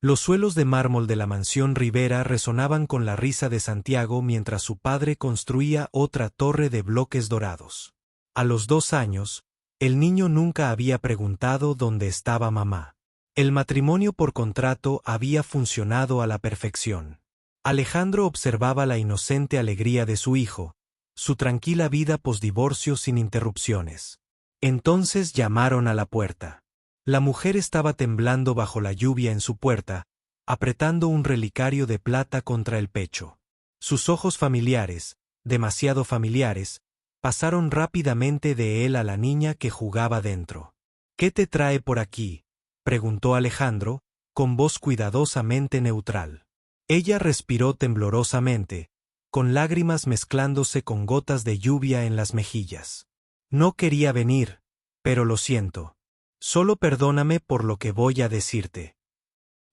Los suelos de mármol de la mansión Rivera resonaban con la risa de Santiago mientras su padre construía otra torre de bloques dorados. A los 2 años, el niño nunca había preguntado dónde estaba mamá. El matrimonio por contrato había funcionado a la perfección. Alejandro observaba la inocente alegría de su hijo, su tranquila vida posdivorcio sin interrupciones. Entonces llamaron a la puerta. La mujer estaba temblando bajo la lluvia en su puerta, apretando un relicario de plata contra el pecho. Sus ojos familiares, demasiado familiares, pasaron rápidamente de él a la niña que jugaba dentro. «¿Qué te trae por aquí?», preguntó Alejandro, con voz cuidadosamente neutral. Ella respiró temblorosamente, con lágrimas mezclándose con gotas de lluvia en las mejillas. «No quería venir, pero lo siento. Solo perdóname por lo que voy a decirte».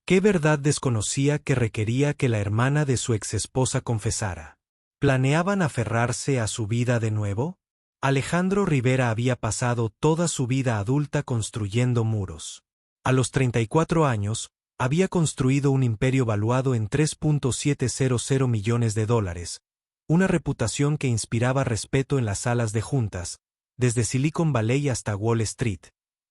¿Qué verdad desconocía que requería que la hermana de su exesposa confesara? ¿Planeaban aferrarse a su vida de nuevo? Alejandro Rivera había pasado toda su vida adulta construyendo muros. A los 34 años, había construido un imperio valuado en $3.700 millones, una reputación que inspiraba respeto en las salas de juntas, desde Silicon Valley hasta Wall Street,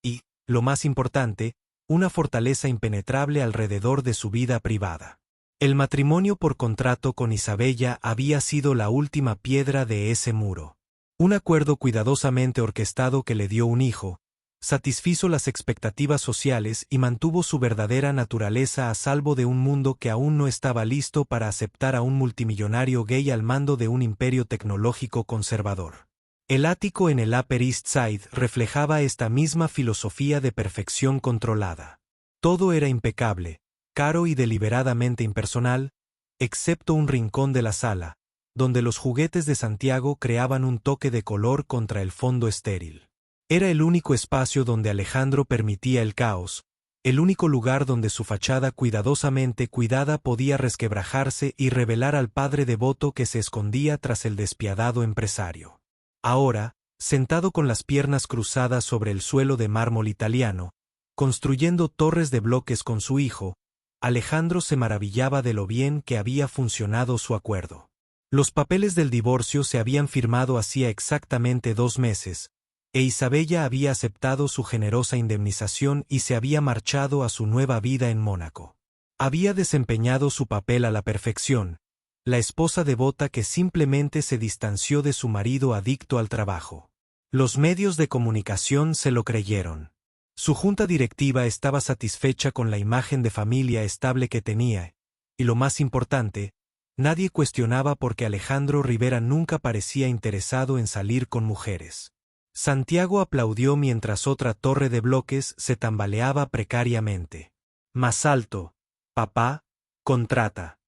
y, lo más importante, una fortaleza impenetrable alrededor de su vida privada. El matrimonio por contrato con Isabella había sido la última piedra de ese muro. Un acuerdo cuidadosamente orquestado que le dio un hijo, satisfizo las expectativas sociales y mantuvo su verdadera naturaleza a salvo de un mundo que aún no estaba listo para aceptar a un multimillonario gay al mando de un imperio tecnológico conservador. El ático en el Upper East Side reflejaba esta misma filosofía de perfección controlada. Todo era impecable, caro y deliberadamente impersonal, excepto un rincón de la sala, donde los juguetes de Santiago creaban un toque de color contra el fondo estéril. Era el único espacio donde Alejandro permitía el caos, el único lugar donde su fachada cuidadosamente cuidada podía resquebrajarse y revelar al padre devoto que se escondía tras el despiadado empresario. Ahora, sentado con las piernas cruzadas sobre el suelo de mármol italiano, construyendo torres de bloques con su hijo, Alejandro se maravillaba de lo bien que había funcionado su acuerdo. Los papeles del divorcio se habían firmado hacía exactamente 2 meses, e Isabella había aceptado su generosa indemnización y se había marchado a su nueva vida en Mónaco. Había desempeñado su papel a la perfección, la esposa devota que simplemente se distanció de su marido adicto al trabajo. Los medios de comunicación se lo creyeron. Su junta directiva estaba satisfecha con la imagen de familia estable que tenía, y lo más importante, nadie cuestionaba por qué Alejandro Rivera nunca parecía interesado en salir con mujeres. Santiago aplaudió mientras otra torre de bloques se tambaleaba precariamente. «Más alto, papá, contrata».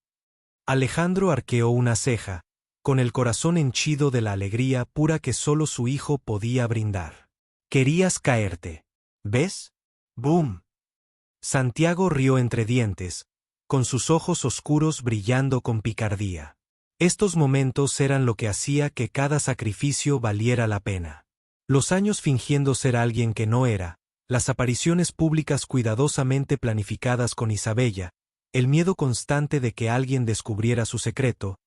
Alejandro arqueó una ceja, con el corazón henchido de la alegría pura que solo su hijo podía brindar. «Querías caerte. ¿Ves? ¡Boom!». Santiago rió entre dientes, con sus ojos oscuros brillando con picardía. Estos momentos eran lo que hacía que cada sacrificio valiera la pena. Los años fingiendo ser alguien que no era, las apariciones públicas cuidadosamente planificadas con Isabella, el miedo constante de que alguien descubriera su secreto,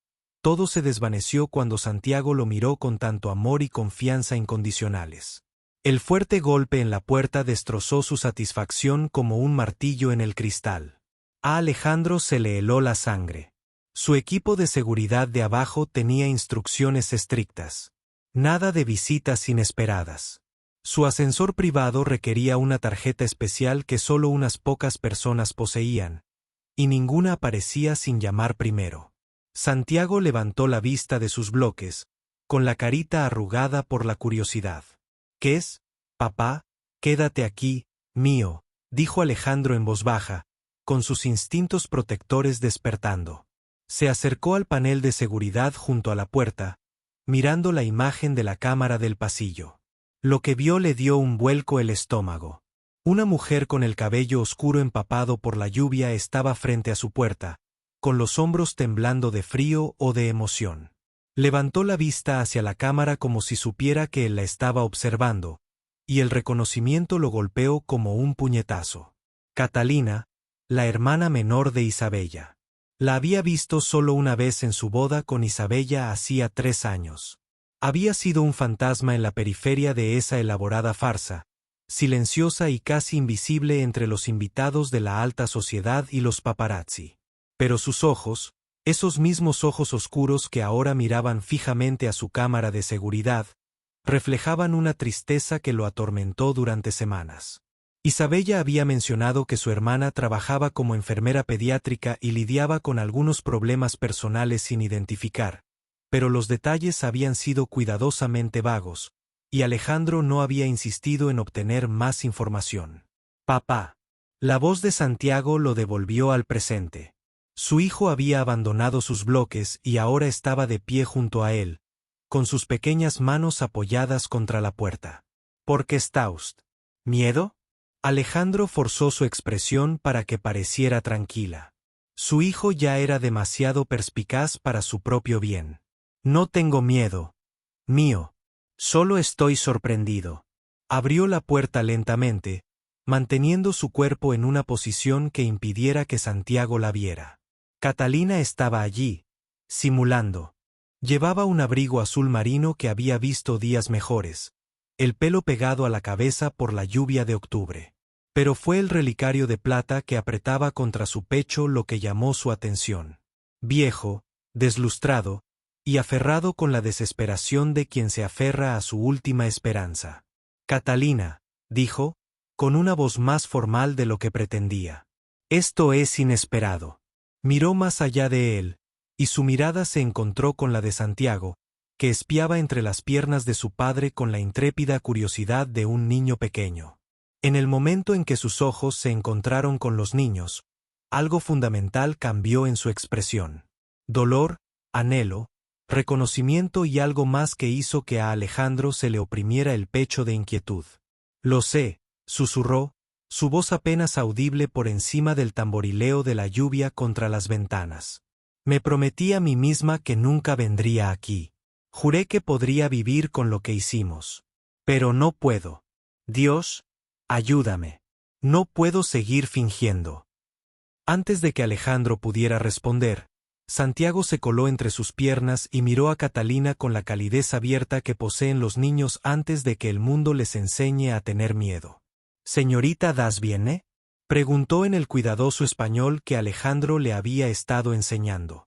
todo se desvaneció cuando Santiago lo miró con tanto amor y confianza incondicionales. El fuerte golpe en la puerta destrozó su satisfacción como un martillo en el cristal. A Alejandro se le heló la sangre. Su equipo de seguridad de abajo tenía instrucciones estrictas. Nada de visitas inesperadas. Su ascensor privado requería una tarjeta especial que solo unas pocas personas poseían, y ninguna aparecía sin llamar primero. Santiago levantó la vista de sus bloques, con la carita arrugada por la curiosidad. «¿Qué es, papá? Quédate aquí, mío», dijo Alejandro en voz baja, con sus instintos protectores despertando. Se acercó al panel de seguridad junto a la puerta, mirando la imagen de la cámara del pasillo. Lo que vio le dio un vuelco el estómago. Una mujer con el cabello oscuro empapado por la lluvia estaba frente a su puerta, con los hombros temblando de frío o de emoción. Levantó la vista hacia la cámara como si supiera que él la estaba observando, y el reconocimiento lo golpeó como un puñetazo. «Catalina», la hermana menor de Isabella. La había visto solo una vez en su boda con Isabella hacía 3 años. Había sido un fantasma en la periferia de esa elaborada farsa, silenciosa y casi invisible entre los invitados de la alta sociedad y los paparazzi. Pero sus ojos, esos mismos ojos oscuros que ahora miraban fijamente a su cámara de seguridad, reflejaban una tristeza que lo atormentó durante semanas. Isabella había mencionado que su hermana trabajaba como enfermera pediátrica y lidiaba con algunos problemas personales sin identificar, pero los detalles habían sido cuidadosamente vagos, y Alejandro no había insistido en obtener más información. Papá. La voz de Santiago lo devolvió al presente. Su hijo había abandonado sus bloques y ahora estaba de pie junto a él, con sus pequeñas manos apoyadas contra la puerta. ¿Por qué está usted? ¿Miedo? Alejandro forzó su expresión para que pareciera tranquila. Su hijo ya era demasiado perspicaz para su propio bien. No tengo miedo. Mío. Solo estoy sorprendido. Abrió la puerta lentamente, manteniendo su cuerpo en una posición que impidiera que Santiago la viera. Catalina estaba allí, simulando. Llevaba un abrigo azul marino que había visto días mejores, el pelo pegado a la cabeza por la lluvia de octubre. Pero fue el relicario de plata que apretaba contra su pecho lo que llamó su atención. Viejo, deslustrado, y aferrado con la desesperación de quien se aferra a su última esperanza. Catalina, dijo, con una voz más formal de lo que pretendía. Esto es inesperado. Miró más allá de él, y su mirada se encontró con la de Santiago, que espiaba entre las piernas de su padre con la intrépida curiosidad de un niño pequeño. En el momento en que sus ojos se encontraron con los niños, algo fundamental cambió en su expresión. Dolor, anhelo, reconocimiento y algo más que hizo que a Alejandro se le oprimiera el pecho de inquietud. Lo sé, susurró, su voz apenas audible por encima del tamborileo de la lluvia contra las ventanas. Me prometí a mí misma que nunca vendría aquí. Juré que podría vivir con lo que hicimos. Pero no puedo. Dios, ayúdame. No puedo seguir fingiendo. Antes de que Alejandro pudiera responder, Santiago se coló entre sus piernas y miró a Catalina con la calidez abierta que poseen los niños antes de que el mundo les enseñe a tener miedo. «¿Señorita Das viene?», preguntó en el cuidadoso español que Alejandro le había estado enseñando.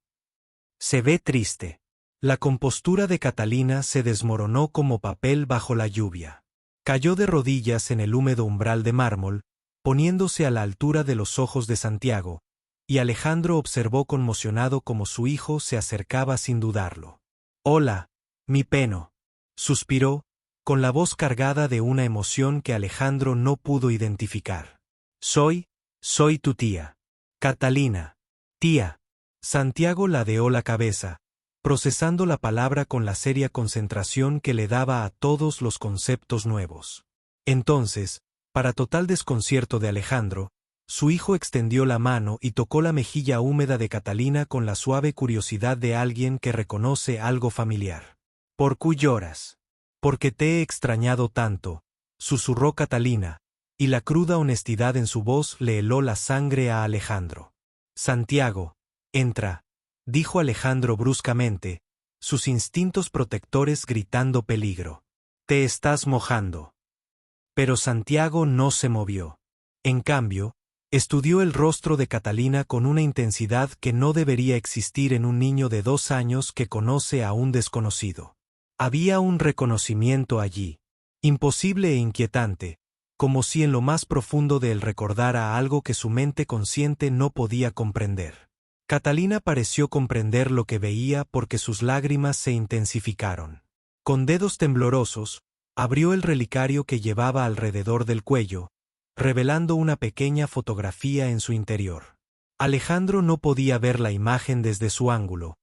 Se ve triste. La compostura de Catalina se desmoronó como papel bajo la lluvia. Cayó de rodillas en el húmedo umbral de mármol, poniéndose a la altura de los ojos de Santiago, y Alejandro observó conmocionado cómo su hijo se acercaba sin dudarlo. «Hola, mi peno», suspiró, con la voz cargada de una emoción que Alejandro no pudo identificar. Soy tu tía. Catalina. Tía. Santiago ladeó la cabeza, procesando la palabra con la seria concentración que le daba a todos los conceptos nuevos. Entonces, para total desconcierto de Alejandro, su hijo extendió la mano y tocó la mejilla húmeda de Catalina con la suave curiosidad de alguien que reconoce algo familiar. «¿Por qué lloras?» «Porque te he extrañado tanto», susurró Catalina, y la cruda honestidad en su voz le heló la sangre a Alejandro. «Santiago, entra», dijo Alejandro bruscamente, sus instintos protectores gritando peligro. «Te estás mojando». Pero Santiago no se movió. En cambio, estudió el rostro de Catalina con una intensidad que no debería existir en un niño de 2 años que conoce a un desconocido. Había un reconocimiento allí, imposible e inquietante, como si en lo más profundo de él recordara algo que su mente consciente no podía comprender. Catalina pareció comprender lo que veía porque sus lágrimas se intensificaron. Con dedos temblorosos, abrió el relicario que llevaba alrededor del cuello, revelando una pequeña fotografía en su interior. Alejandro no podía ver la imagen desde su ángulo,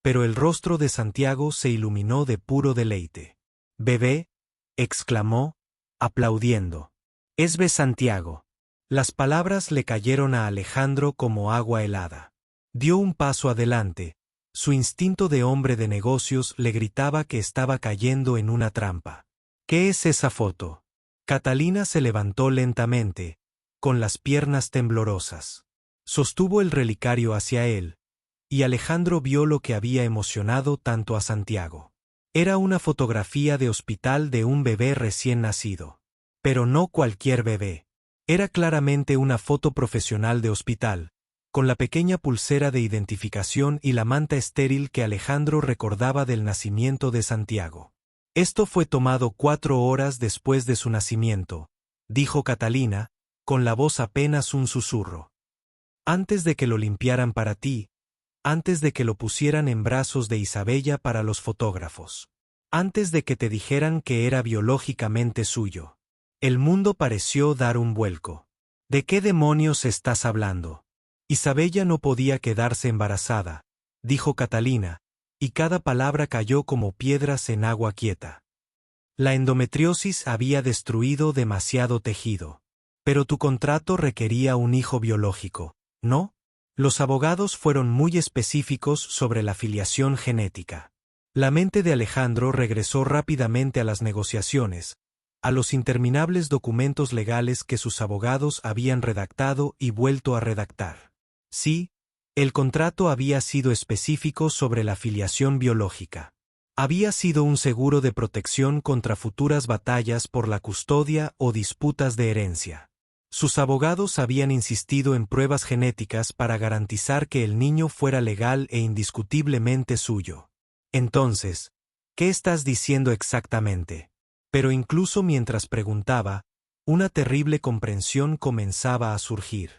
pero el rostro de Santiago se iluminó de puro deleite. «Bebé», exclamó, aplaudiendo. «Es ve Santiago». Las palabras le cayeron a Alejandro como agua helada. Dio un paso adelante. Su instinto de hombre de negocios le gritaba que estaba cayendo en una trampa. «¿Qué es esa foto?» Catalina se levantó lentamente, con las piernas temblorosas. Sostuvo el relicario hacia él, y Alejandro vio lo que había emocionado tanto a Santiago. Era una fotografía de hospital de un bebé recién nacido. Pero no cualquier bebé. Era claramente una foto profesional de hospital, con la pequeña pulsera de identificación y la manta estéril que Alejandro recordaba del nacimiento de Santiago. Esto fue tomado 4 horas después de su nacimiento, dijo Catalina, con la voz apenas un susurro. Antes de que lo limpiaran para ti, antes de que lo pusieran en brazos de Isabella para los fotógrafos, antes de que te dijeran que era biológicamente suyo. El mundo pareció dar un vuelco. ¿De qué demonios estás hablando? Isabella no podía quedarse embarazada, dijo Catalina, y cada palabra cayó como piedras en agua quieta. La endometriosis había destruido demasiado tejido. Pero tu contrato requería un hijo biológico, ¿no? Los abogados fueron muy específicos sobre la filiación genética. La mente de Alejandro regresó rápidamente a las negociaciones, a los interminables documentos legales que sus abogados habían redactado y vuelto a redactar. Sí, el contrato había sido específico sobre la filiación biológica. Había sido un seguro de protección contra futuras batallas por la custodia o disputas de herencia. Sus abogados habían insistido en pruebas genéticas para garantizar que el niño fuera legal e indiscutiblemente suyo. Entonces, ¿qué estás diciendo exactamente? Pero incluso mientras preguntaba, una terrible comprensión comenzaba a surgir.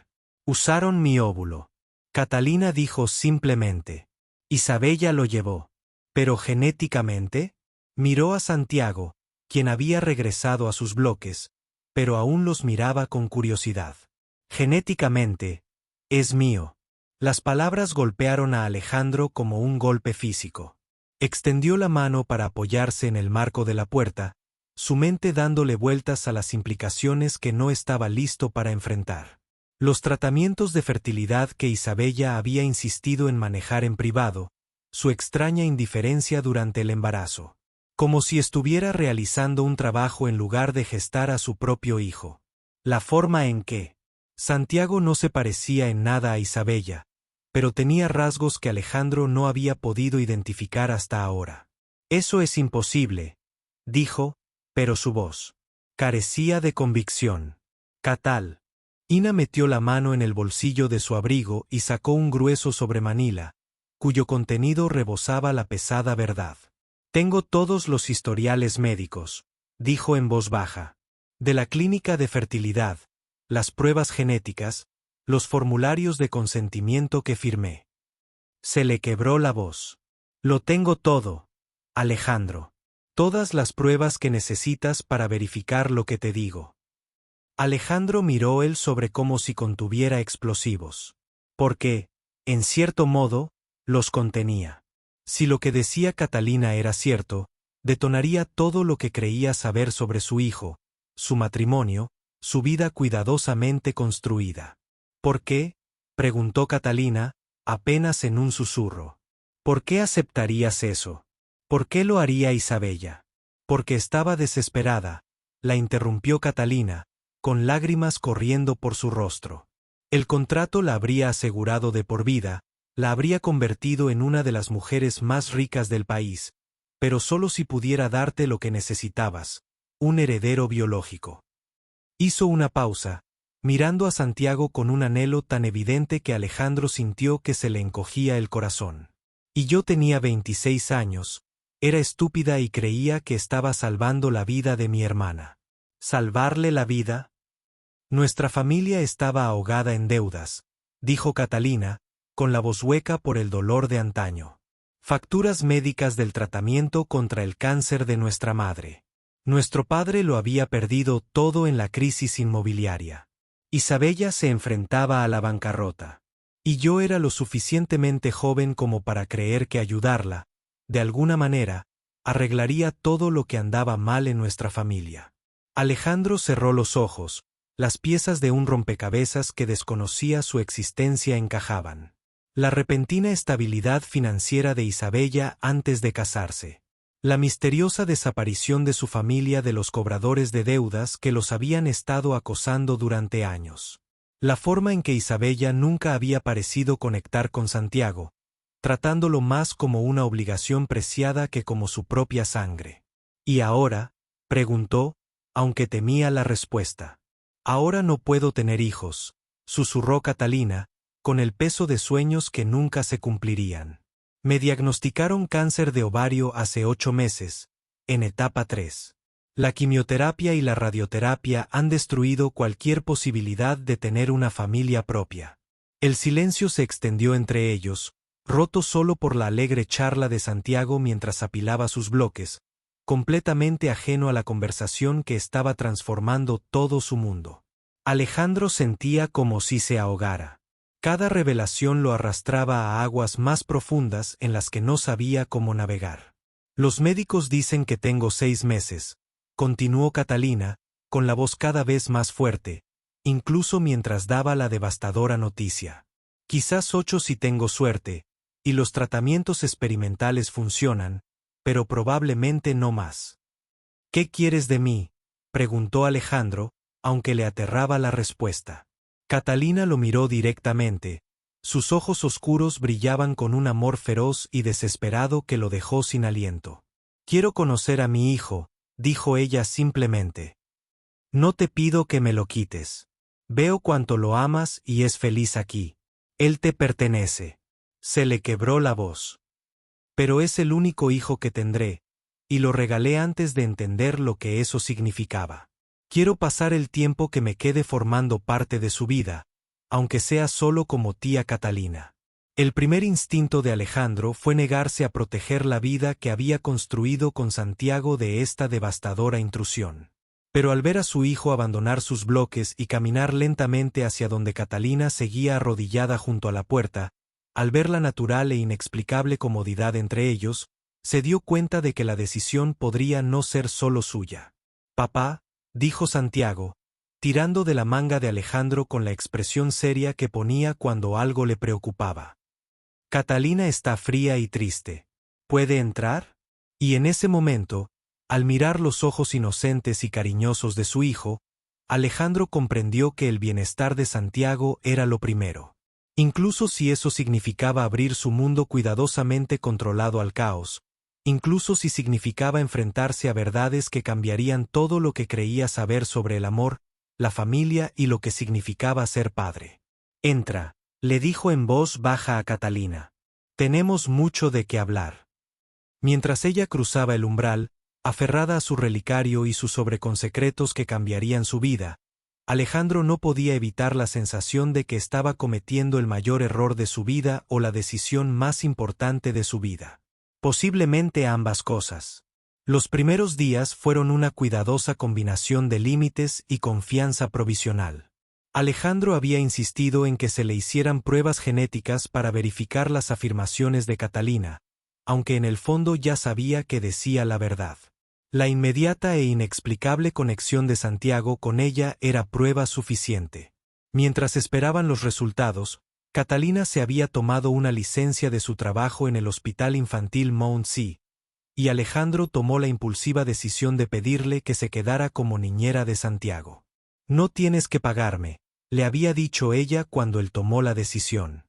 Usaron mi óvulo. Catalina dijo simplemente. Isabella lo llevó. ¿Pero genéticamente? Miró a Santiago, quien había regresado a sus bloques, pero aún los miraba con curiosidad. Genéticamente, es mío. Las palabras golpearon a Alejandro como un golpe físico. Extendió la mano para apoyarse en el marco de la puerta, su mente dándole vueltas a las implicaciones que no estaba listo para enfrentar. Los tratamientos de fertilidad que Isabella había insistido en manejar en privado, su extraña indiferencia durante el embarazo. Como si estuviera realizando un trabajo en lugar de gestar a su propio hijo. La forma en que Santiago no se parecía en nada a Isabella, pero tenía rasgos que Alejandro no había podido identificar hasta ahora. Eso es imposible, dijo, pero su voz carecía de convicción. Catal. Ina metió la mano en el bolsillo de su abrigo y sacó un grueso sobremanila, cuyo contenido rebosaba la pesada verdad. Tengo todos los historiales médicos, dijo en voz baja. De la clínica de fertilidad, las pruebas genéticas, los formularios de consentimiento que firmé. Se le quebró la voz. Lo tengo todo, Alejandro. Todas las pruebas que necesitas para verificar lo que te digo. Alejandro miró él sobre como si contuviera explosivos. Porque, en cierto modo, los contenía. Si lo que decía Catalina era cierto, detonaría todo lo que creía saber sobre su hijo, su matrimonio, su vida cuidadosamente construida. ¿Por qué?, preguntó Catalina, apenas en un susurro. ¿Por qué aceptarías eso? ¿Por qué lo haría Isabella? Porque estaba desesperada, la interrumpió Catalina, con lágrimas corriendo por su rostro. El contrato la habría asegurado de por vida, la habría convertido en una de las mujeres más ricas del país, pero solo si pudiera darte lo que necesitabas, un heredero biológico. Hizo una pausa, mirando a Santiago con un anhelo tan evidente que Alejandro sintió que se le encogía el corazón. Y yo tenía 26 años, era estúpida y creía que estaba salvando la vida de mi hermana. ¿Salvarle la vida? Nuestra familia estaba ahogada en deudas, dijo Catalina, con la voz hueca por el dolor de antaño. Facturas médicas del tratamiento contra el cáncer de nuestra madre. Nuestro padre lo había perdido todo en la crisis inmobiliaria. Isabella se enfrentaba a la bancarrota. Y yo era lo suficientemente joven como para creer que ayudarla, de alguna manera, arreglaría todo lo que andaba mal en nuestra familia. Alejandro cerró los ojos, las piezas de un rompecabezas que desconocía su existencia encajaban. La repentina estabilidad financiera de Isabella antes de casarse. La misteriosa desaparición de su familia de los cobradores de deudas que los habían estado acosando durante años. La forma en que Isabella nunca había parecido conectar con Santiago, tratándolo más como una obligación preciada que como su propia sangre. ¿Y ahora?, preguntó, aunque temía la respuesta. Ahora no puedo tener hijos, susurró Catalina, con el peso de sueños que nunca se cumplirían. Me diagnosticaron cáncer de ovario hace 8 meses, en etapa 3. La quimioterapia y la radioterapia han destruido cualquier posibilidad de tener una familia propia. El silencio se extendió entre ellos, roto solo por la alegre charla de Santiago mientras apilaba sus bloques, completamente ajeno a la conversación que estaba transformando todo su mundo. Alejandro sentía como si se ahogara. Cada revelación lo arrastraba a aguas más profundas en las que no sabía cómo navegar. Los médicos dicen que tengo 6 meses, continuó Catalina, con la voz cada vez más fuerte, incluso mientras daba la devastadora noticia. Quizás 8 si tengo suerte, y los tratamientos experimentales funcionan, pero probablemente no más. ¿Qué quieres de mí?, preguntó Alejandro, aunque le aterraba la respuesta. Catalina lo miró directamente. Sus ojos oscuros brillaban con un amor feroz y desesperado que lo dejó sin aliento. Quiero conocer a mi hijo, dijo ella simplemente. No te pido que me lo quites. Veo cuánto lo amas y es feliz aquí. Él te pertenece. Se le quebró la voz. Pero es el único hijo que tendré, y lo regalé antes de entender lo que eso significaba. Quiero pasar el tiempo que me quede formando parte de su vida, aunque sea solo como tía Catalina. El primer instinto de Alejandro fue negarse a proteger la vida que había construido con Santiago de esta devastadora intrusión. Pero al ver a su hijo abandonar sus bloques y caminar lentamente hacia donde Catalina seguía arrodillada junto a la puerta, al ver la natural e inexplicable comodidad entre ellos, se dio cuenta de que la decisión podría no ser solo suya. Papá, dijo Santiago, tirando de la manga de Alejandro con la expresión seria que ponía cuando algo le preocupaba. Catalina está fría y triste. ¿Puede entrar? Y en ese momento, al mirar los ojos inocentes y cariñosos de su hijo, Alejandro comprendió que el bienestar de Santiago era lo primero. Incluso si eso significaba abrir su mundo cuidadosamente controlado al caos, incluso si significaba enfrentarse a verdades que cambiarían todo lo que creía saber sobre el amor, la familia y lo que significaba ser padre. Entra, le dijo en voz baja a Catalina. Tenemos mucho de qué hablar. Mientras ella cruzaba el umbral, aferrada a su relicario y sus sobreconsecretos que cambiarían su vida, Alejandro no podía evitar la sensación de que estaba cometiendo el mayor error de su vida o la decisión más importante de su vida. Posiblemente ambas cosas. Los primeros días fueron una cuidadosa combinación de límites y confianza provisional. Alejandro había insistido en que se le hicieran pruebas genéticas para verificar las afirmaciones de Catalina, aunque en el fondo ya sabía que decía la verdad. La inmediata e inexplicable conexión de Santiago con ella era prueba suficiente. Mientras esperaban los resultados, Catalina se había tomado una licencia de su trabajo en el Hospital Infantil Mount Sea, y Alejandro tomó la impulsiva decisión de pedirle que se quedara como niñera de Santiago. No tienes que pagarme, le había dicho ella cuando él tomó la decisión.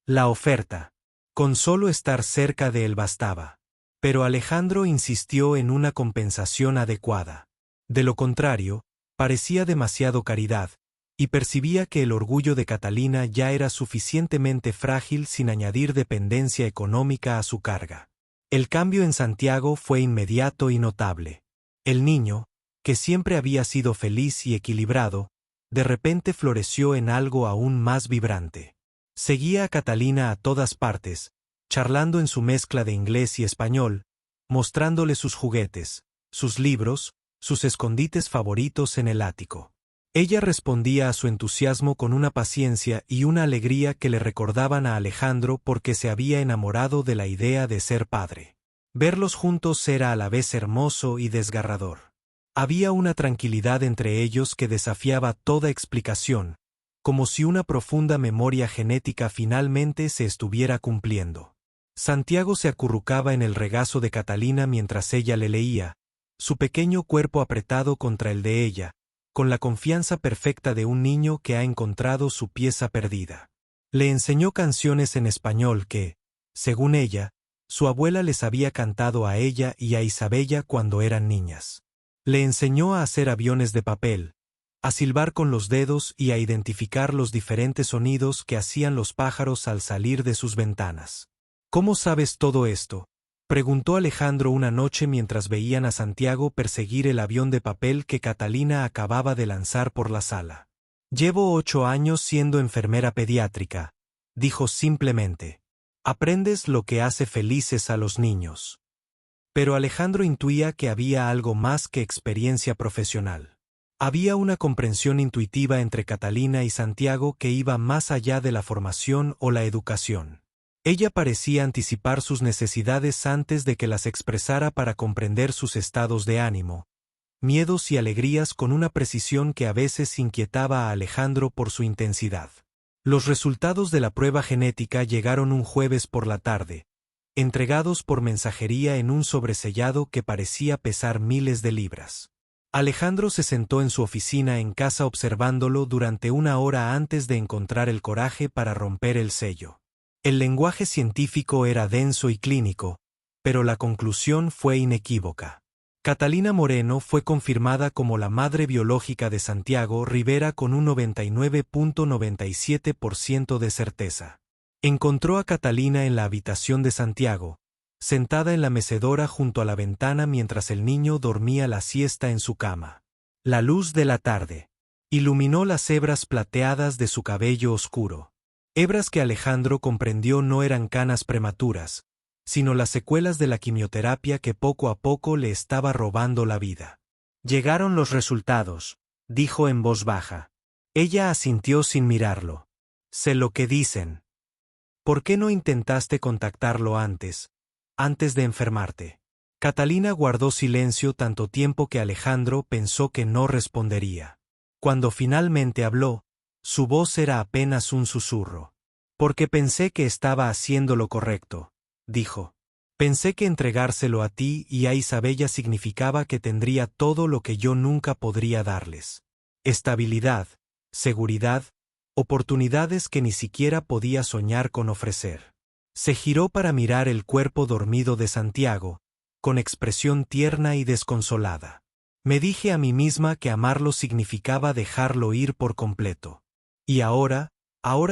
La oferta. Con solo estar cerca de él bastaba. Pero Alejandro insistió en una compensación adecuada. De lo contrario, parecía demasiado caridad, y percibía que el orgullo de Catalina ya era suficientemente frágil sin añadir dependencia económica a su carga. El cambio en Santiago fue inmediato y notable. El niño, que siempre había sido feliz y equilibrado, de repente floreció en algo aún más vibrante. Seguía a Catalina a todas partes, charlando en su mezcla de inglés y español, mostrándole sus juguetes, sus libros, sus escondites favoritos en el ático. Ella respondía a su entusiasmo con una paciencia y una alegría que le recordaban a Alejandro porque se había enamorado de la idea de ser padre. Verlos juntos era a la vez hermoso y desgarrador. Había una tranquilidad entre ellos que desafiaba toda explicación, como si una profunda memoria genética finalmente se estuviera cumpliendo. Santiago se acurrucaba en el regazo de Catalina mientras ella le leía, su pequeño cuerpo apretado contra el de ella, con la confianza perfecta de un niño que ha encontrado su pieza perdida. Le enseñó canciones en español que, según ella, su abuela les había cantado a ella y a Isabella cuando eran niñas. Le enseñó a hacer aviones de papel, a silbar con los dedos y a identificar los diferentes sonidos que hacían los pájaros al salir de sus ventanas. ¿Cómo sabes todo esto?, preguntó Alejandro una noche mientras veían a Santiago perseguir el avión de papel que Catalina acababa de lanzar por la sala. Llevo 8 años siendo enfermera pediátrica, dijo simplemente. Aprendes lo que hace felices a los niños. Pero Alejandro intuía que había algo más que experiencia profesional. Había una comprensión intuitiva entre Catalina y Santiago que iba más allá de la formación o la educación. Ella parecía anticipar sus necesidades antes de que las expresara para comprender sus estados de ánimo, miedos y alegrías con una precisión que a veces inquietaba a Alejandro por su intensidad. Los resultados de la prueba genética llegaron un jueves por la tarde, entregados por mensajería en un sobresellado que parecía pesar miles de libras. Alejandro se sentó en su oficina en casa observándolo durante 1 hora antes de encontrar el coraje para romper el sello. El lenguaje científico era denso y clínico, pero la conclusión fue inequívoca. Catalina Moreno fue confirmada como la madre biológica de Santiago Rivera con un 99.97% de certeza. Encontró a Catalina en la habitación de Santiago, sentada en la mecedora junto a la ventana mientras el niño dormía la siesta en su cama. La luz de la tarde iluminó las hebras plateadas de su cabello oscuro. Hebras que Alejandro comprendió no eran canas prematuras, sino las secuelas de la quimioterapia que poco a poco le estaba robando la vida. Llegaron los resultados, dijo en voz baja. Ella asintió sin mirarlo. Sé lo que dicen. ¿Por qué no intentaste contactarlo antes de enfermarte? Catalina guardó silencio tanto tiempo que Alejandro pensó que no respondería. Cuando finalmente habló, su voz era apenas un susurro. Porque pensé que estaba haciendo lo correcto, dijo. Pensé que entregárselo a ti y a Isabella significaba que tendría todo lo que yo nunca podría darles. Estabilidad, seguridad, oportunidades que ni siquiera podía soñar con ofrecer. Se giró para mirar el cuerpo dormido de Santiago, con expresión tierna y desconsolada. Me dije a mí misma que amarlo significaba dejarlo ir por completo. Y ahora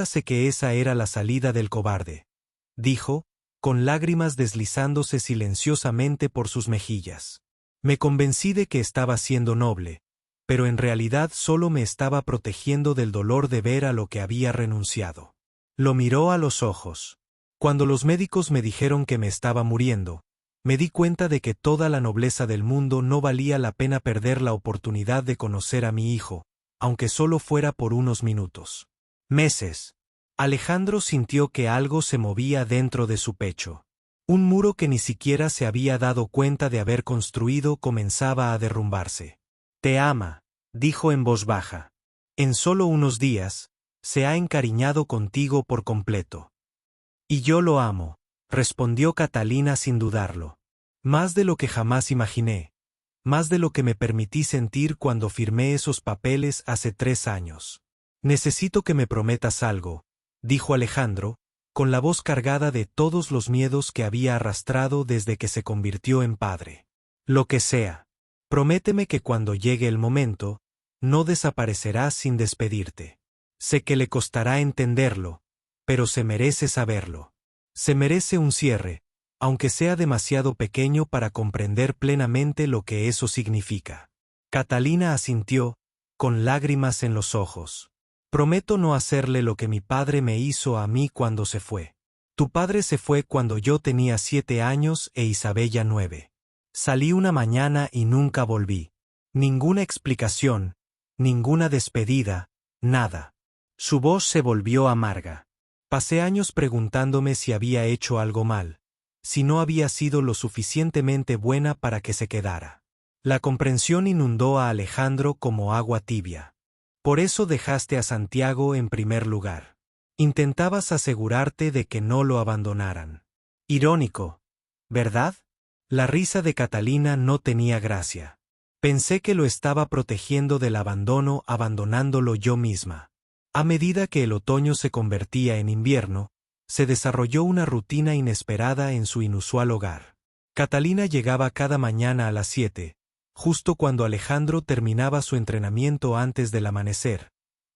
sé que esa era la salida del cobarde, dijo, con lágrimas deslizándose silenciosamente por sus mejillas. Me convencí de que estaba siendo noble, pero en realidad solo me estaba protegiendo del dolor de ver a lo que había renunciado. Lo miró a los ojos. Cuando los médicos me dijeron que me estaba muriendo, me di cuenta de que toda la nobleza del mundo no valía la pena perder la oportunidad de conocer a mi hijo, aunque solo fuera por unos minutos. Meses. Alejandro sintió que algo se movía dentro de su pecho. Un muro que ni siquiera se había dado cuenta de haber construido comenzaba a derrumbarse. Te ama, dijo en voz baja. En solo unos días, se ha encariñado contigo por completo. Y yo lo amo, respondió Catalina sin dudarlo. Más de lo que jamás imaginé. Más de lo que me permití sentir cuando firmé esos papeles hace 3 años. Necesito que me prometas algo, dijo Alejandro, con la voz cargada de todos los miedos que había arrastrado desde que se convirtió en padre. Lo que sea. Prométeme que cuando llegue el momento, no desaparecerás sin despedirte. Sé que le costará entenderlo, pero se merece saberlo. Se merece un cierre, aunque sea demasiado pequeño para comprender plenamente lo que eso significa. Catalina asintió, con lágrimas en los ojos. Prometo no hacerle lo que mi padre me hizo a mí cuando se fue. Tu padre se fue cuando yo tenía 7 años e Isabella 9. Salí una mañana y nunca volví. Ninguna explicación, ninguna despedida, nada. Su voz se volvió amarga. Pasé años preguntándome si había hecho algo mal, si no había sido lo suficientemente buena para que se quedara. La comprensión inundó a Alejandro como agua tibia. Por eso dejaste a Santiago en primer lugar. Intentabas asegurarte de que no lo abandonaran. Irónico, ¿verdad? La risa de Catalina no tenía gracia. Pensé que lo estaba protegiendo del abandono abandonándolo yo misma. A medida que el otoño se convertía en invierno, se desarrolló una rutina inesperada en su inusual hogar. Catalina llegaba cada mañana a las 7, justo cuando Alejandro terminaba su entrenamiento antes del amanecer,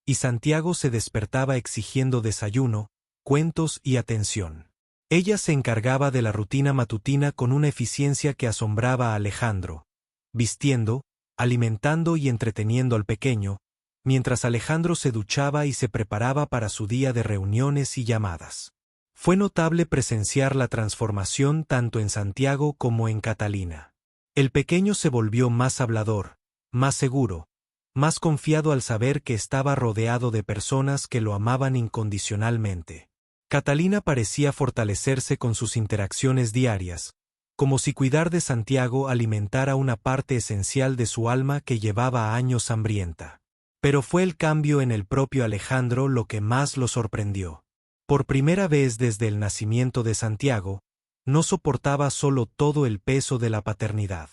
y Santiago se despertaba exigiendo desayuno, cuentos y atención. Ella se encargaba de la rutina matutina con una eficiencia que asombraba a Alejandro, vistiendo, alimentando y entreteniendo al pequeño, mientras Alejandro se duchaba y se preparaba para su día de reuniones y llamadas. Fue notable presenciar la transformación tanto en Santiago como en Catalina. El pequeño se volvió más hablador, más seguro, más confiado al saber que estaba rodeado de personas que lo amaban incondicionalmente. Catalina parecía fortalecerse con sus interacciones diarias, como si cuidar de Santiago alimentara una parte esencial de su alma que llevaba años hambrienta. Pero fue el cambio en el propio Alejandro lo que más lo sorprendió. Por primera vez desde el nacimiento de Santiago, no soportaba solo todo el peso de la paternidad.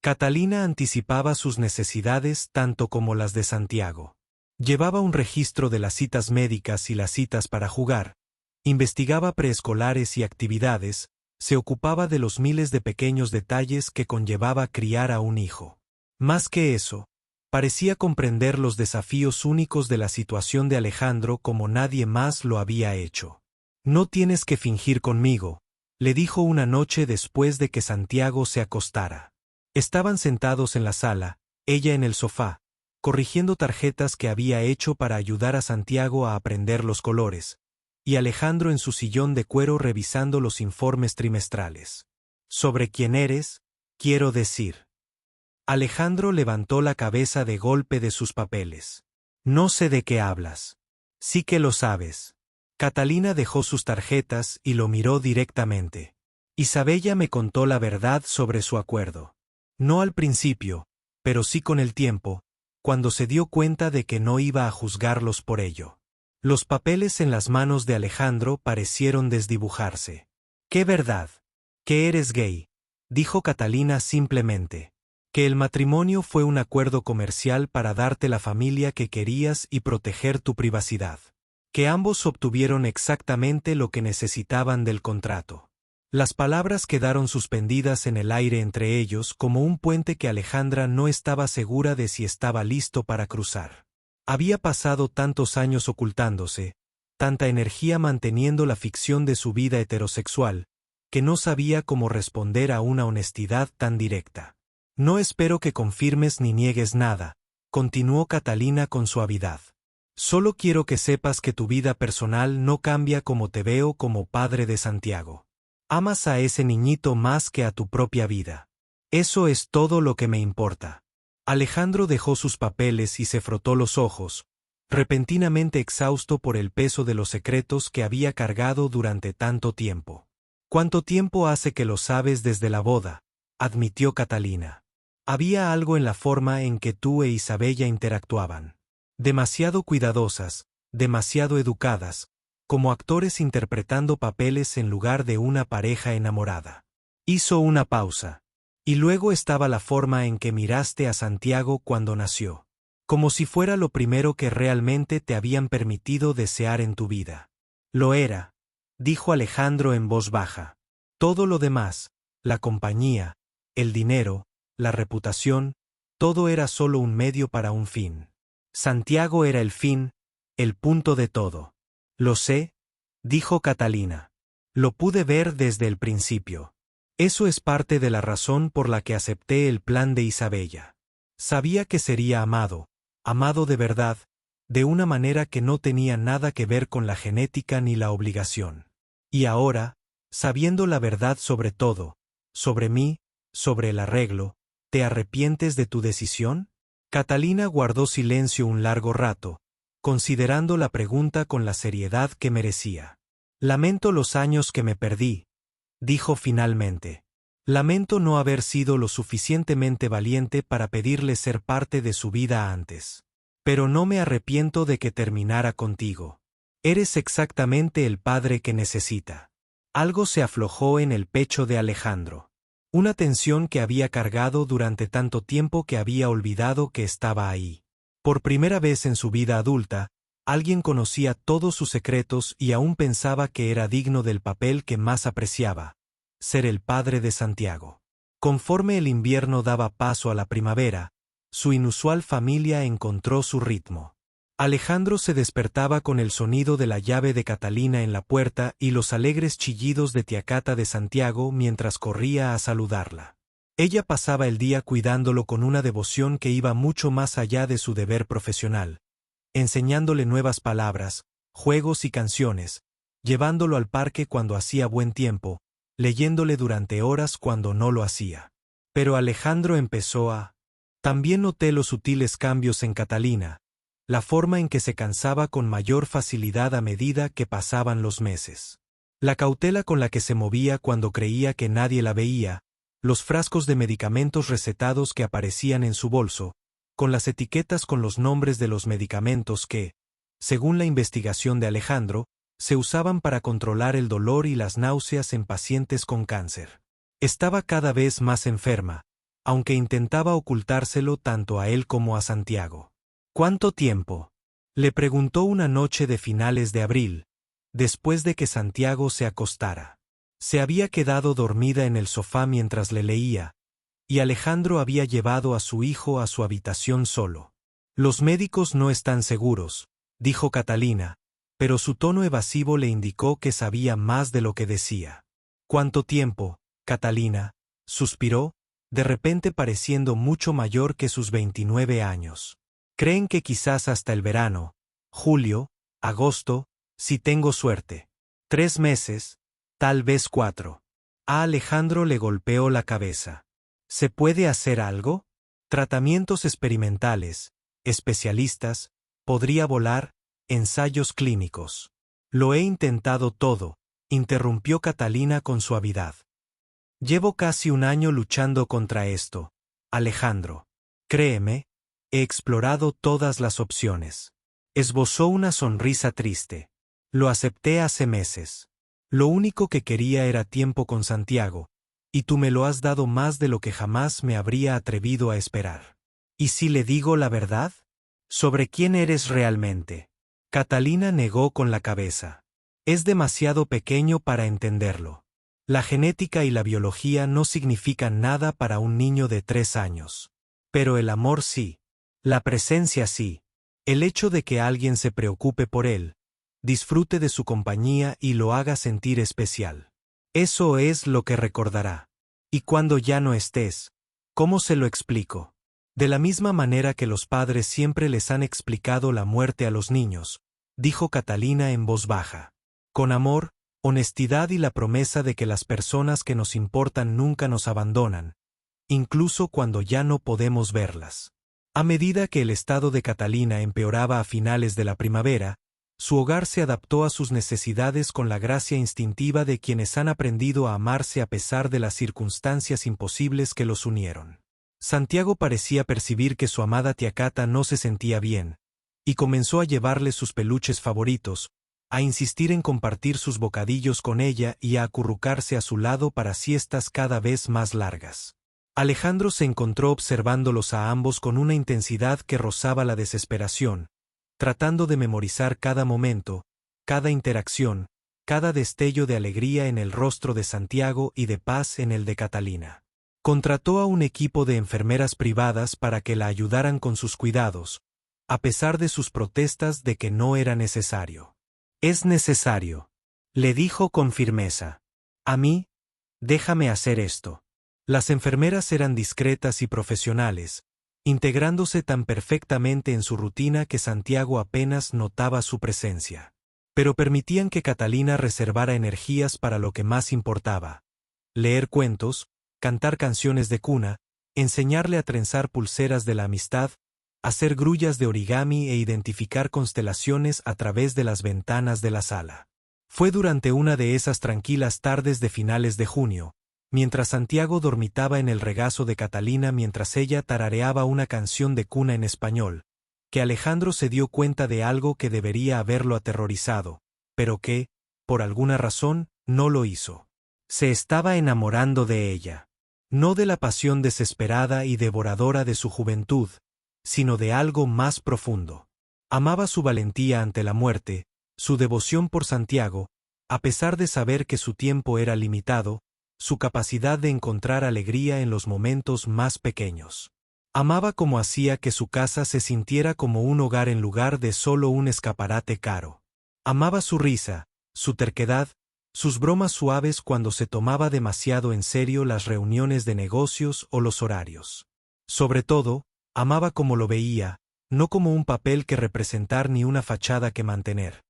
Catalina anticipaba sus necesidades tanto como las de Santiago. Llevaba un registro de las citas médicas y las citas para jugar, investigaba preescolares y actividades, se ocupaba de los miles de pequeños detalles que conllevaba criar a un hijo. Más que eso, parecía comprender los desafíos únicos de la situación de Alejandro como nadie más lo había hecho. «No tienes que fingir conmigo», le dijo una noche después de que Santiago se acostara. Estaban sentados en la sala, ella en el sofá, corrigiendo tarjetas que había hecho para ayudar a Santiago a aprender los colores, y Alejandro en su sillón de cuero revisando los informes trimestrales. «¿Sobre quién eres? Quiero decir». Alejandro levantó la cabeza de golpe de sus papeles. «No sé de qué hablas». «Sí que lo sabes». Catalina dejó sus tarjetas y lo miró directamente. «Isabella me contó la verdad sobre su acuerdo. No al principio, pero sí con el tiempo, cuando se dio cuenta de que no iba a juzgarlos por ello». Los papeles en las manos de Alejandro parecieron desdibujarse. «¿Qué verdad? Que eres gay», dijo Catalina simplemente. «Que el matrimonio fue un acuerdo comercial para darte la familia que querías y proteger tu privacidad. Que ambos obtuvieron exactamente lo que necesitaban del contrato». Las palabras quedaron suspendidas en el aire entre ellos como un puente que Alejandra no estaba segura de si estaba listo para cruzar. Había pasado tantos años ocultándose, tanta energía manteniendo la ficción de su vida heterosexual, que no sabía cómo responder a una honestidad tan directa. «No espero que confirmes ni niegues nada», continuó Catalina con suavidad. «Solo quiero que sepas que tu vida personal no cambia como te veo como padre de Santiago. Amas a ese niñito más que a tu propia vida. Eso es todo lo que me importa». Alejandro dejó sus papeles y se frotó los ojos, repentinamente exhausto por el peso de los secretos que había cargado durante tanto tiempo. «¿Cuánto tiempo hace que lo sabes desde la boda?», admitió Catalina. «Había algo en la forma en que tú e Isabella interactuaban. Demasiado cuidadosas, demasiado educadas, como actores interpretando papeles en lugar de una pareja enamorada». Hizo una pausa. «Y luego estaba la forma en que miraste a Santiago cuando nació. Como si fuera lo primero que realmente te habían permitido desear en tu vida». «Lo era», dijo Alejandro en voz baja. «Todo lo demás, la compañía, el dinero, la reputación, todo era solo un medio para un fin. Santiago era el fin, el punto de todo». «Lo sé», dijo Catalina. «Lo pude ver desde el principio. Eso es parte de la razón por la que acepté el plan de Isabella. Sabía que sería amado, amado de verdad, de una manera que no tenía nada que ver con la genética ni la obligación. Y ahora, sabiendo la verdad sobre todo, sobre mí, sobre el arreglo, ¿te arrepientes de tu decisión?». Catalina guardó silencio un largo rato, considerando la pregunta con la seriedad que merecía. «Lamento los años que me perdí», dijo finalmente. «Lamento no haber sido lo suficientemente valiente para pedirle ser parte de su vida antes. Pero no me arrepiento de que terminara contigo. Eres exactamente el padre que necesita». Algo se aflojó en el pecho de Alejandro. Una tensión que había cargado durante tanto tiempo que había olvidado que estaba ahí. Por primera vez en su vida adulta, alguien conocía todos sus secretos y aún pensaba que era digno del papel que más apreciaba: ser el padre de Santiago. Conforme el invierno daba paso a la primavera, su inusual familia encontró su ritmo. Alejandro se despertaba con el sonido de la llave de Catalina en la puerta y los alegres chillidos de tía Cata de Santiago mientras corría a saludarla. Ella pasaba el día cuidándolo con una devoción que iba mucho más allá de su deber profesional, enseñándole nuevas palabras, juegos y canciones, llevándolo al parque cuando hacía buen tiempo, leyéndole durante horas cuando no lo hacía. Pero Alejandro empezó a... También noté los sutiles cambios en Catalina, la forma en que se cansaba con mayor facilidad a medida que pasaban los meses. La cautela con la que se movía cuando creía que nadie la veía, los frascos de medicamentos recetados que aparecían en su bolso, con las etiquetas con los nombres de los medicamentos que, según la investigación de Alejandro, se usaban para controlar el dolor y las náuseas en pacientes con cáncer. Estaba cada vez más enferma, aunque intentaba ocultárselo tanto a él como a Santiago. ¿Cuánto tiempo?, le preguntó una noche de finales de abril, después de que Santiago se acostara. Se había quedado dormida en el sofá mientras le leía, y Alejandro había llevado a su hijo a su habitación solo. Los médicos no están seguros, dijo Catalina, pero su tono evasivo le indicó que sabía más de lo que decía. ¿Cuánto tiempo, Catalina?, suspiró, de repente pareciendo mucho mayor que sus 29 años. Creen que quizás hasta el verano, julio, agosto, si tengo suerte. 3 meses, tal vez 4. A Alejandro le golpeó la cabeza. ¿Se puede hacer algo? Tratamientos experimentales, especialistas, podría volar, ensayos clínicos. Lo he intentado todo, interrumpió Catalina con suavidad. Llevo casi un año luchando contra esto, Alejandro. Créeme, he explorado todas las opciones. Esbozó una sonrisa triste. Lo acepté hace meses. Lo único que quería era tiempo con Santiago, y tú me lo has dado más de lo que jamás me habría atrevido a esperar. ¿Y si le digo la verdad? ¿Sobre quién eres realmente? Catalina negó con la cabeza. Es demasiado pequeño para entenderlo. La genética y la biología no significan nada para un niño de 3 años. Pero el amor sí. La presencia sí. El hecho de que alguien se preocupe por él, disfrute de su compañía y lo haga sentir especial. Eso es lo que recordará. Y cuando ya no estés, ¿cómo se lo explico? De la misma manera que los padres siempre les han explicado la muerte a los niños, dijo Catalina en voz baja. Con amor, honestidad y la promesa de que las personas que nos importan nunca nos abandonan, incluso cuando ya no podemos verlas. A medida que el estado de Catalina empeoraba a finales de la primavera, su hogar se adaptó a sus necesidades con la gracia instintiva de quienes han aprendido a amarse a pesar de las circunstancias imposibles que los unieron. Santiago parecía percibir que su amada tía Cata no se sentía bien, y comenzó a llevarle sus peluches favoritos, a insistir en compartir sus bocadillos con ella y a acurrucarse a su lado para siestas cada vez más largas. Alejandro se encontró observándolos a ambos con una intensidad que rozaba la desesperación, tratando de memorizar cada momento, cada interacción, cada destello de alegría en el rostro de Santiago y de paz en el de Catalina. Contrató a un equipo de enfermeras privadas para que la ayudaran con sus cuidados, a pesar de sus protestas de que no era necesario. Es necesario, le dijo con firmeza. A mí, déjame hacer esto. Las enfermeras eran discretas y profesionales, integrándose tan perfectamente en su rutina que Santiago apenas notaba su presencia. Pero permitían que Catalina reservara energías para lo que más importaba: leer cuentos, cantar canciones de cuna, enseñarle a trenzar pulseras de la amistad, hacer grullas de origami e identificar constelaciones a través de las ventanas de la sala. Fue durante una de esas tranquilas tardes de finales de junio, mientras Santiago dormitaba en el regazo de Catalina mientras ella tarareaba una canción de cuna en español, que Alejandro se dio cuenta de algo que debería haberlo aterrorizado, pero que, por alguna razón, no lo hizo. Se estaba enamorando de ella. no de la pasión desesperada y devoradora de su juventud, sino de algo más profundo. Amaba su valentía ante la muerte, su devoción por Santiago, a pesar de saber que su tiempo era limitado, su capacidad de encontrar alegría en los momentos más pequeños. Amaba como hacía que su casa se sintiera como un hogar en lugar de solo un escaparate caro. Amaba su risa, su terquedad, sus bromas suaves cuando se tomaba demasiado en serio las reuniones de negocios o los horarios. Sobre todo, amaba como lo veía, no como un papel que representar ni una fachada que mantener,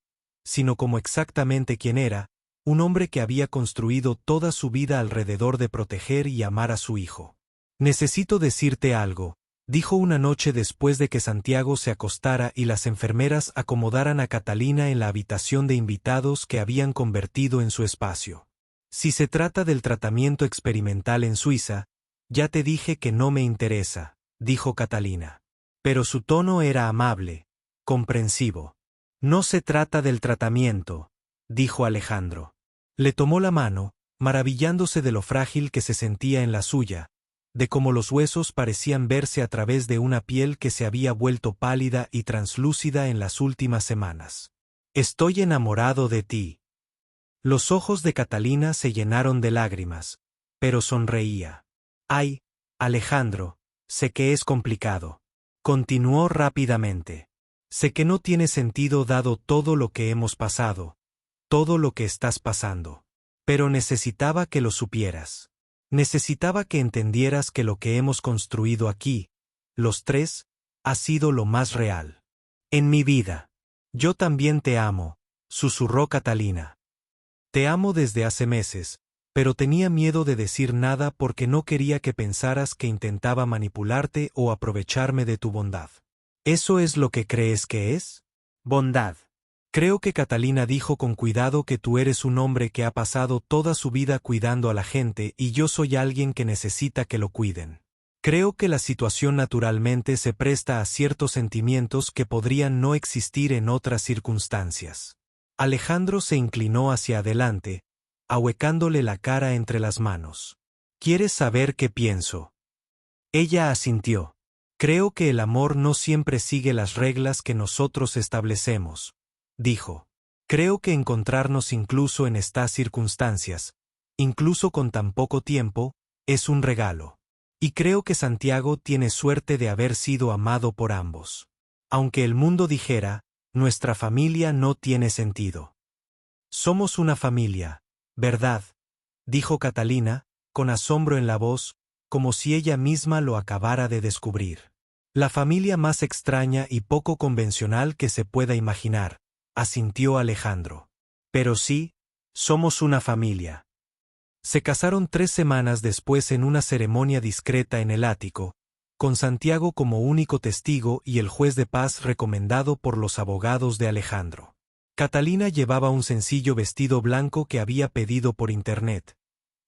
sino como exactamente quien era, un hombre que había construido toda su vida alrededor de proteger y amar a su hijo. «Necesito decirte algo», dijo una noche después de que Santiago se acostara y las enfermeras acomodaran a Catalina en la habitación de invitados que habían convertido en su espacio. «Si se trata del tratamiento experimental en Suiza, ya te dije que no me interesa», dijo Catalina. Pero su tono era amable, comprensivo. «No se trata del tratamiento», dijo Alejandro. Le tomó la mano, maravillándose de lo frágil que se sentía en la suya, de cómo los huesos parecían verse a través de una piel que se había vuelto pálida y translúcida en las últimas semanas. «Estoy enamorado de ti». Los ojos de Catalina se llenaron de lágrimas, pero sonreía. «Ay, Alejandro, sé que es complicado», continuó rápidamente. «Sé que no tiene sentido dado todo lo que hemos pasado, todo lo que estás pasando. Pero necesitaba que lo supieras. Necesitaba que entendieras que lo que hemos construido aquí, los tres, ha sido lo más real. En mi vida. Yo también te amo», susurró Catalina. «Te amo desde hace meses, pero tenía miedo de decir nada porque no quería que pensaras que intentaba manipularte o aprovecharme de tu bondad». «¿Eso es lo que crees que es? Bondad». «Creo que Catalina dijo con cuidado que tú eres un hombre que ha pasado toda su vida cuidando a la gente y yo soy alguien que necesita que lo cuiden. Creo que la situación naturalmente se presta a ciertos sentimientos que podrían no existir en otras circunstancias». Alejandro se inclinó hacia adelante, ahuecándole la cara entre las manos. «¿Quieres saber qué pienso?». Ella asintió. «Creo que el amor no siempre sigue las reglas que nosotros establecemos», dijo. «Creo que encontrarnos incluso en estas circunstancias, incluso con tan poco tiempo, es un regalo. Y creo que Santiago tiene suerte de haber sido amado por ambos. Aunque el mundo dijera, nuestra familia no tiene sentido. Somos una familia, ¿verdad?», dijo Catalina, con asombro en la voz, como si ella misma lo acabara de descubrir. «La familia más extraña y poco convencional que se pueda imaginar», asintió Alejandro. «Pero sí, somos una familia». Se casaron 3 semanas después en una ceremonia discreta en el ático, con Santiago como único testigo y el juez de paz recomendado por los abogados de Alejandro. Catalina llevaba un sencillo vestido blanco que había pedido por internet,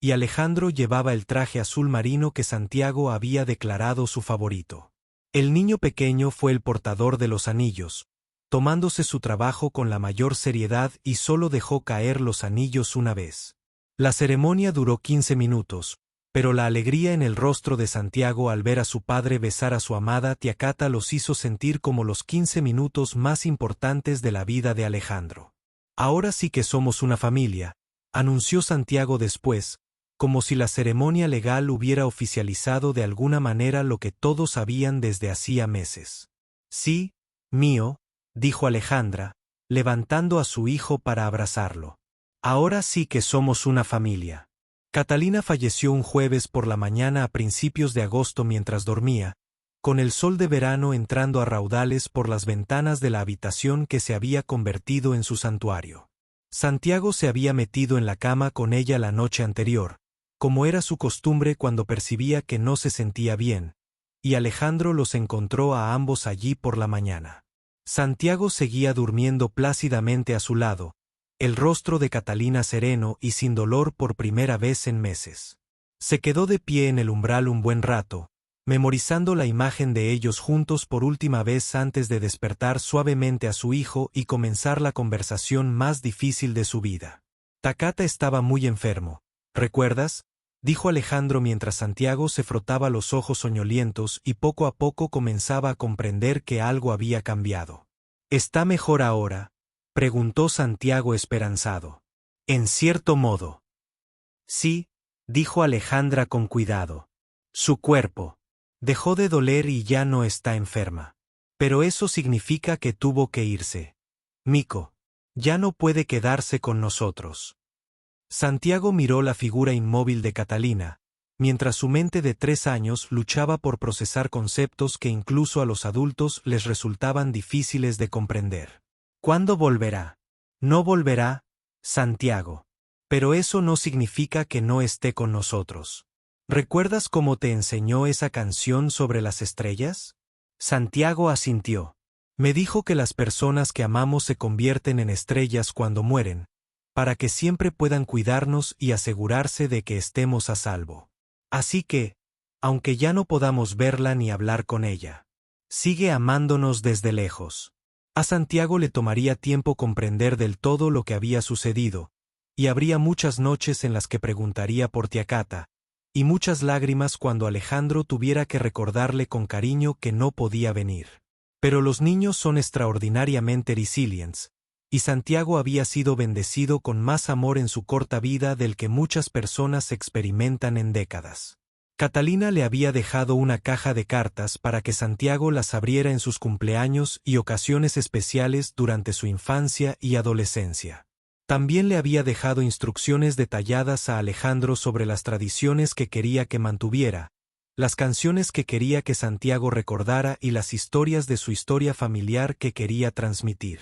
y Alejandro llevaba el traje azul marino que Santiago había declarado su favorito. El niño pequeño fue el portador de los anillos, tomándose su trabajo con la mayor seriedad y solo dejó caer los anillos una vez. La ceremonia duró 15 minutos, pero la alegría en el rostro de Santiago al ver a su padre besar a su amada tía Cata los hizo sentir como los 15 minutos más importantes de la vida de Alejandro. «Ahora sí que somos una familia», anunció Santiago después, como si la ceremonia legal hubiera oficializado de alguna manera lo que todos sabían desde hacía meses. «Sí, mío», dijo Alejandra, levantando a su hijo para abrazarlo. «Ahora sí que somos una familia». Catalina falleció un jueves por la mañana a principios de agosto mientras dormía, con el sol de verano entrando a raudales por las ventanas de la habitación que se había convertido en su santuario. Santiago se había metido en la cama con ella la noche anterior, como era su costumbre cuando percibía que no se sentía bien, y Alejandro los encontró a ambos allí por la mañana. Santiago seguía durmiendo plácidamente a su lado, el rostro de Catalina sereno y sin dolor por primera vez en meses. Se quedó de pie en el umbral un buen rato, memorizando la imagen de ellos juntos por última vez antes de despertar suavemente a su hijo y comenzar la conversación más difícil de su vida. «Takata estaba muy enfermo, ¿recuerdas?», dijo Alejandro mientras Santiago se frotaba los ojos soñolientos y poco a poco comenzaba a comprender que algo había cambiado. ¿Está mejor ahora?, preguntó Santiago esperanzado. En cierto modo. Sí, dijo Alejandra con cuidado. Su cuerpo dejó de doler y ya no está enferma. Pero eso significa que tuvo que irse. Mico, ya no puede quedarse con nosotros. Santiago miró la figura inmóvil de Catalina, mientras su mente de 3 años luchaba por procesar conceptos que incluso a los adultos les resultaban difíciles de comprender. ¿Cuándo volverá? No volverá, Santiago. Pero eso no significa que no esté con nosotros. ¿Recuerdas cómo te enseñó esa canción sobre las estrellas? Santiago asintió. Me dijo que las personas que amamos se convierten en estrellas cuando mueren, para que siempre puedan cuidarnos y asegurarse de que estemos a salvo. Así que, aunque ya no podamos verla ni hablar con ella, sigue amándonos desde lejos. A Santiago le tomaría tiempo comprender del todo lo que había sucedido, y habría muchas noches en las que preguntaría por tía Cata, y muchas lágrimas cuando Alejandro tuviera que recordarle con cariño que no podía venir. Pero los niños son extraordinariamente resilientes, y Santiago había sido bendecido con más amor en su corta vida del que muchas personas experimentan en décadas. Catalina le había dejado una caja de cartas para que Santiago las abriera en sus cumpleaños y ocasiones especiales durante su infancia y adolescencia. También le había dejado instrucciones detalladas a Alejandro sobre las tradiciones que quería que mantuviera, las canciones que quería que Santiago recordara y las historias de su historia familiar que quería transmitir.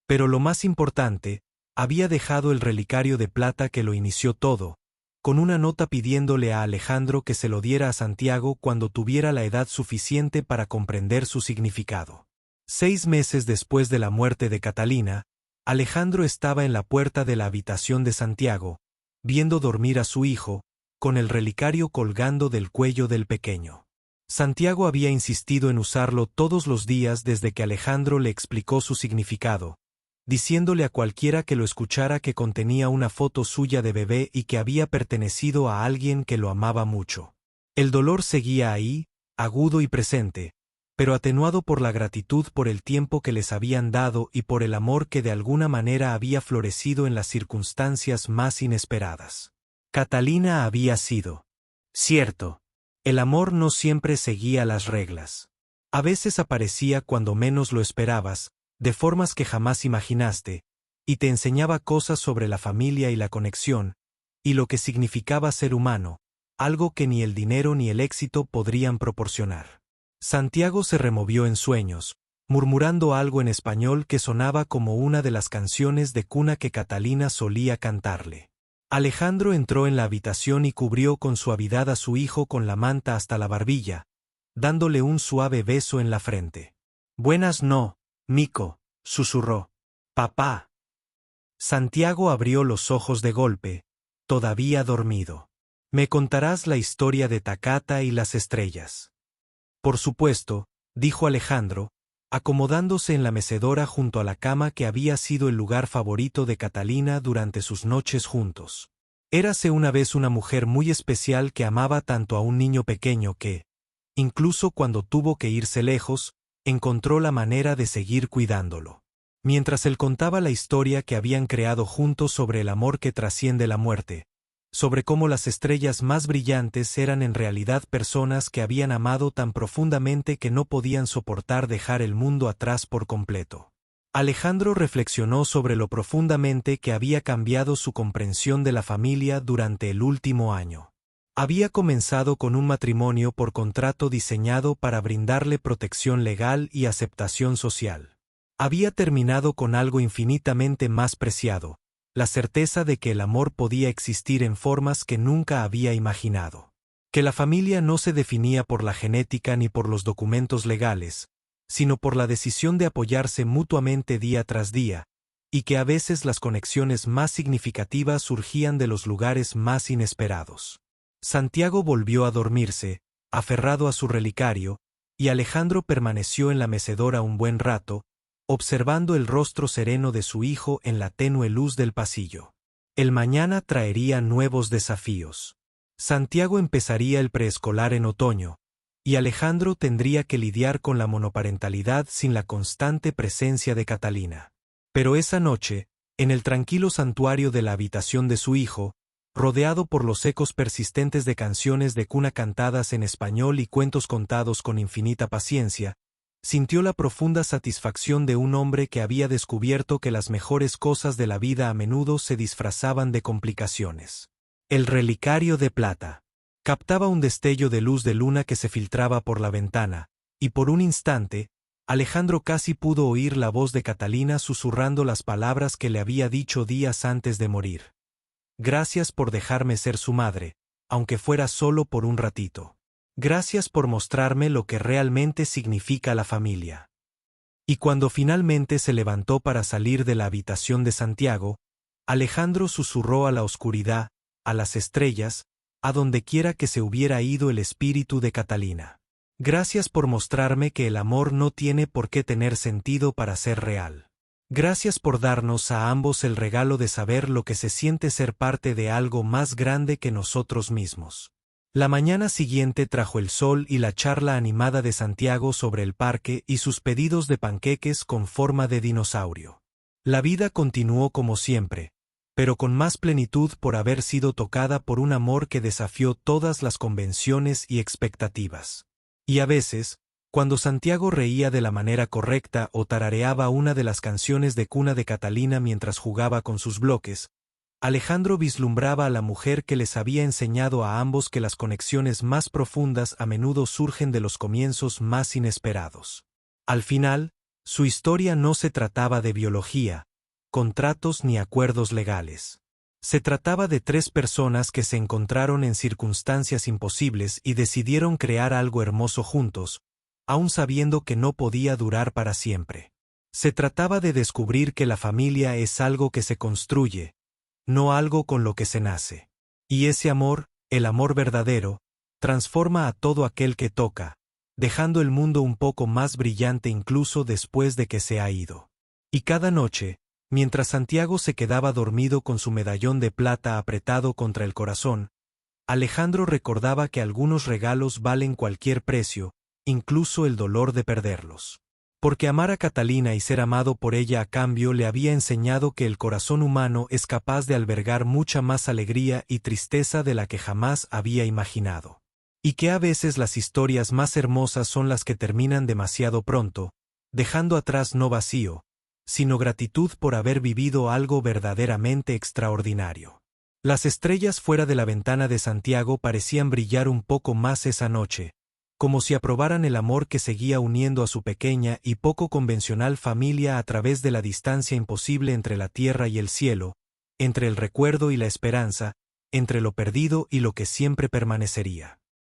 Pero lo más importante, había dejado el relicario de plata que lo inició todo, con una nota pidiéndole a Alejandro que se lo diera a Santiago cuando tuviera la edad suficiente para comprender su significado. 6 meses después de la muerte de Catalina, Alejandro estaba en la puerta de la habitación de Santiago, viendo dormir a su hijo, con el relicario colgando del cuello del pequeño. Santiago había insistido en usarlo todos los días desde que Alejandro le explicó su significado, diciéndole a cualquiera que lo escuchara que contenía una foto suya de bebé y que había pertenecido a alguien que lo amaba mucho. El dolor seguía ahí, agudo y presente, pero atenuado por la gratitud por el tiempo que les habían dado y por el amor que de alguna manera había florecido en las circunstancias más inesperadas. Catalina había sido. Cierto, el amor no siempre seguía las reglas. A veces aparecía cuando menos lo esperabas, de formas que jamás imaginaste, y te enseñaba cosas sobre la familia y la conexión, y lo que significaba ser humano, algo que ni el dinero ni el éxito podrían proporcionar. Santiago se removió en sueños, murmurando algo en español que sonaba como una de las canciones de cuna que Catalina solía cantarle. Alejandro entró en la habitación y cubrió con suavidad a su hijo con la manta hasta la barbilla, dándole un suave beso en la frente. «Buenas no, Mico», susurró. «Papá». Santiago abrió los ojos de golpe, todavía dormido. «Me contarás la historia de Takata y las estrellas». «Por supuesto», dijo Alejandro, acomodándose en la mecedora junto a la cama que había sido el lugar favorito de Catalina durante sus noches juntos. Érase una vez una mujer muy especial que amaba tanto a un niño pequeño que, incluso cuando tuvo que irse lejos, encontró la manera de seguir cuidándolo. Mientras él contaba la historia que habían creado juntos sobre el amor que trasciende la muerte, sobre cómo las estrellas más brillantes eran en realidad personas que habían amado tan profundamente que no podían soportar dejar el mundo atrás por completo. Alejandro reflexionó sobre lo profundamente que había cambiado su comprensión de la familia durante el último año. Había comenzado con un matrimonio por contrato diseñado para brindarle protección legal y aceptación social. Había terminado con algo infinitamente más preciado, la certeza de que el amor podía existir en formas que nunca había imaginado. Que la familia no se definía por la genética ni por los documentos legales, sino por la decisión de apoyarse mutuamente día tras día, y que a veces las conexiones más significativas surgían de los lugares más inesperados. Santiago volvió a dormirse, aferrado a su relicario, y Alejandro permaneció en la mecedora un buen rato, observando el rostro sereno de su hijo en la tenue luz del pasillo. El mañana traería nuevos desafíos. Santiago empezaría el preescolar en otoño, y Alejandro tendría que lidiar con la monoparentalidad sin la constante presencia de Catalina. Pero esa noche, en el tranquilo santuario de la habitación de su hijo, rodeado por los ecos persistentes de canciones de cuna cantadas en español y cuentos contados con infinita paciencia, sintió la profunda satisfacción de un hombre que había descubierto que las mejores cosas de la vida a menudo se disfrazaban de complicaciones. El relicario de plata. Captaba un destello de luz de luna que se filtraba por la ventana, y por un instante, Alejandro casi pudo oír la voz de Catalina susurrando las palabras que le había dicho días antes de morir. Gracias por dejarme ser su madre, aunque fuera solo por un ratito. Gracias por mostrarme lo que realmente significa la familia. Y cuando finalmente se levantó para salir de la habitación de Santiago, Alejandro susurró a la oscuridad, a las estrellas, a donde quiera que se hubiera ido el espíritu de Catalina. Gracias por mostrarme que el amor no tiene por qué tener sentido para ser real. Gracias por darnos a ambos el regalo de saber lo que se siente ser parte de algo más grande que nosotros mismos. La mañana siguiente trajo el sol y la charla animada de Santiago sobre el parque y sus pedidos de panqueques con forma de dinosaurio. La vida continuó como siempre, pero con más plenitud por haber sido tocada por un amor que desafió todas las convenciones y expectativas. Y a veces, cuando Santiago reía de la manera correcta o tarareaba una de las canciones de cuna de Catalina mientras jugaba con sus bloques, Alejandro vislumbraba a la mujer que les había enseñado a ambos que las conexiones más profundas a menudo surgen de los comienzos más inesperados. Al final, su historia no se trataba de biología, contratos ni acuerdos legales. Se trataba de tres personas que se encontraron en circunstancias imposibles y decidieron crear algo hermoso juntos, aun sabiendo que no podía durar para siempre. Se trataba de descubrir que la familia es algo que se construye, no algo con lo que se nace. Y ese amor, el amor verdadero, transforma a todo aquel que toca, dejando el mundo un poco más brillante incluso después de que se ha ido. Y cada noche, mientras Santiago se quedaba dormido con su medallón de plata apretado contra el corazón, Alejandro recordaba que algunos regalos valen cualquier precio, incluso el dolor de perderlos. Porque amar a Catalina y ser amado por ella a cambio le había enseñado que el corazón humano es capaz de albergar mucha más alegría y tristeza de la que jamás había imaginado. Y que a veces las historias más hermosas son las que terminan demasiado pronto, dejando atrás no vacío, sino gratitud por haber vivido algo verdaderamente extraordinario. Las estrellas fuera de la ventana de Santiago parecían brillar un poco más esa noche, como si aprobaran el amor que seguía uniendo a su pequeña y poco convencional familia a través de la distancia imposible entre la tierra y el cielo, entre el recuerdo y la esperanza, entre lo perdido y lo que siempre permanecería.